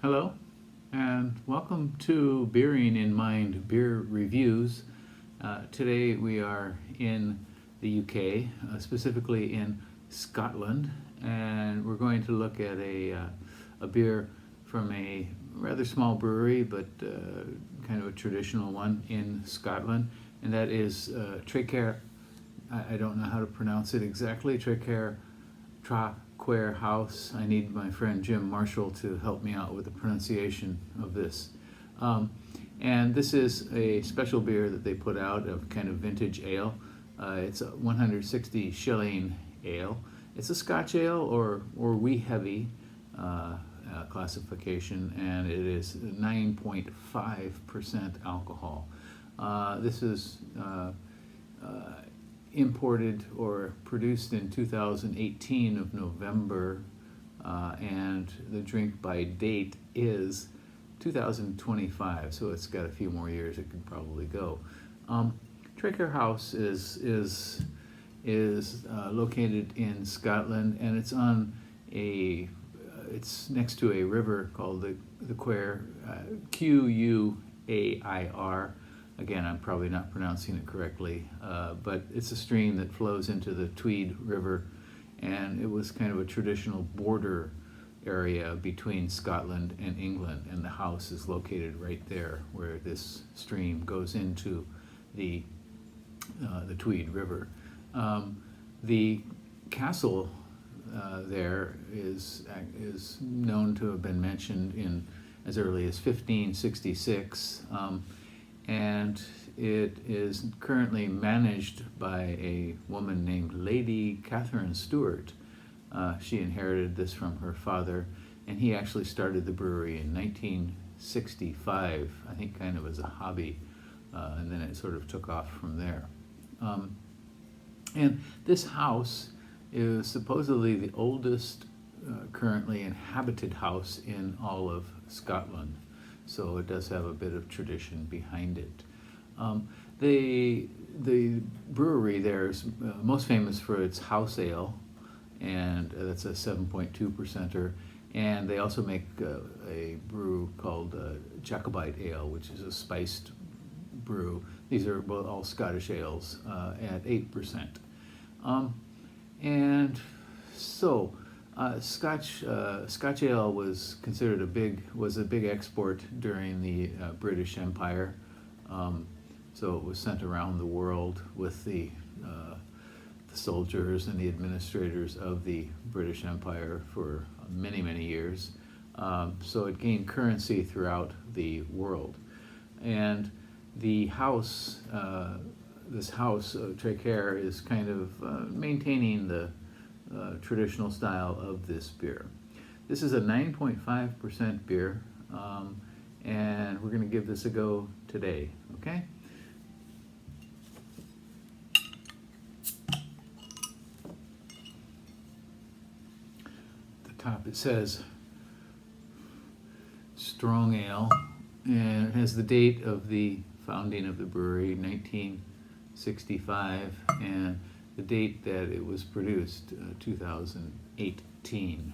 Hello, and welcome to Beering in Mind Beer Reviews. Today we are in the UK, specifically in Scotland, and we're going to look at a beer from a rather small brewery, but kind of a traditional one in Scotland, and that is Traquair. I don't know how to pronounce it exactly. Traquair House. I need my friend Jim Marshall to help me out with the pronunciation of this. And this is a special beer that they put out of kind of vintage ale. It's a 160 Shilling Ale. It's a Scotch ale or wee heavy classification, and it is 9.5% alcohol. This is imported or produced in 2018 of November, and the drink by date is 2025, so it's got a few more years it could probably go. Traquair House is located in Scotland, and it's on it's next to a river called the Quair, Quair. Again, I'm probably not pronouncing it correctly, but it's a stream that flows into the Tweed River, and it was kind of a traditional border area between Scotland and England, and the house is located right there where this stream goes into the Tweed River. The castle there is known to have been mentioned in as early as 1566. And it is currently managed by a woman named Lady Catherine Stewart. She inherited this from her father, and he actually started the brewery in 1965, I think kind of as a hobby, and then it sort of took off from there. And this house is supposedly the oldest currently inhabited house in all of Scotland. So it does have a bit of tradition behind it. The brewery there is most famous for its house ale, and that's a 7.2%er. And they also make a brew called Jacobite Ale, which is a spiced brew. These are both all Scottish ales at 8%. And so Scotch ale was considered a big export during the British Empire. So it was sent around the world with the soldiers and the administrators of the British Empire for many years. So it gained currency throughout the world, and the house, this house, Traquair, is kind of maintaining the traditional style of this beer. This is a 9.5% beer, and we're going to give this a go today, okay? At the top it says strong ale, and it has the date of the founding of the brewery, 1965, and the date that it was produced, 2018.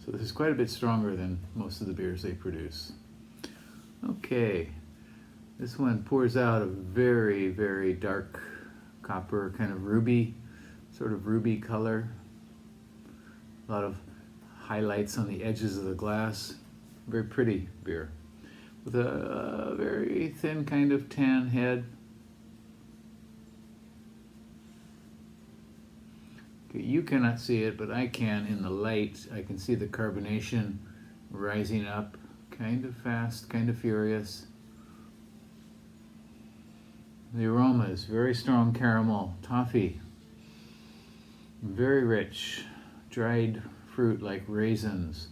So this is quite a bit stronger than most of the beers they produce. Okay, this one pours out a very dark copper, kind of ruby, sort of ruby color. A lot of highlights on the edges of the glass. Very pretty beer with a very thin kind of tan head. Okay, you cannot see it, but I can in the light. I can see the carbonation rising up, kind of fast, kind of furious. The aroma is very strong caramel, toffee, very rich, dried fruit like raisins,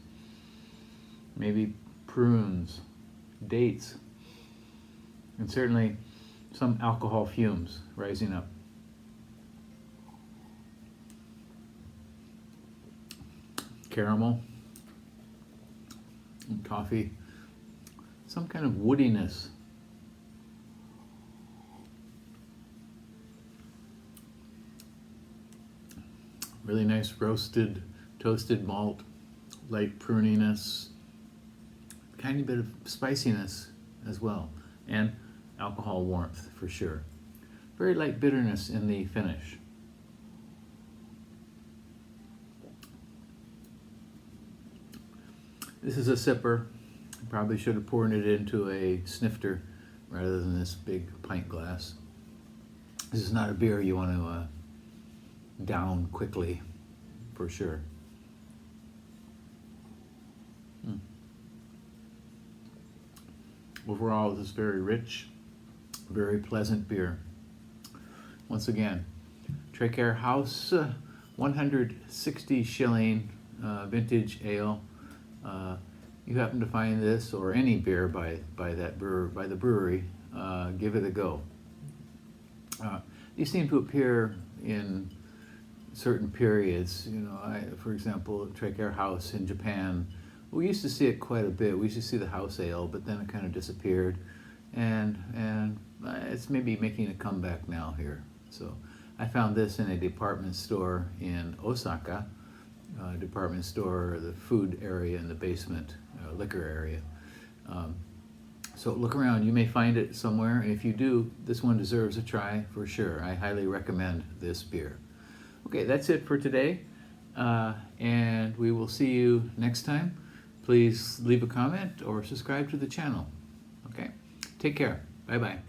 maybe prunes, dates, and certainly some alcohol fumes rising up. Caramel and toffee, some kind of woodiness. Really nice roasted, toasted malt, light pruniness, tiny bit of spiciness as well, and alcohol warmth for sure. Very light bitterness in the finish. This is a sipper. Probably should have poured it into a snifter rather than this big pint glass. This is not a beer you want to down quickly, for sure. Overall, this is very rich, very pleasant beer. Once again, Traquair House 160 Shilling vintage ale. You happen to find this or any beer by the brewery, give it a go. These seem to appear in certain periods. You know, for example, Traquair House in Japan, we used to see it quite a bit. We used to see the house ale, but then it kind of disappeared, and it's maybe making a comeback now here. So I found this in a department store in Osaka, department store, the food area in the basement, liquor area. So look around, you may find it somewhere, and if you do, this one deserves a try for sure. I highly recommend this beer. Okay, that's it for today, and we will see you next time. Please leave a comment or subscribe to the channel. Okay, take care. Bye-bye.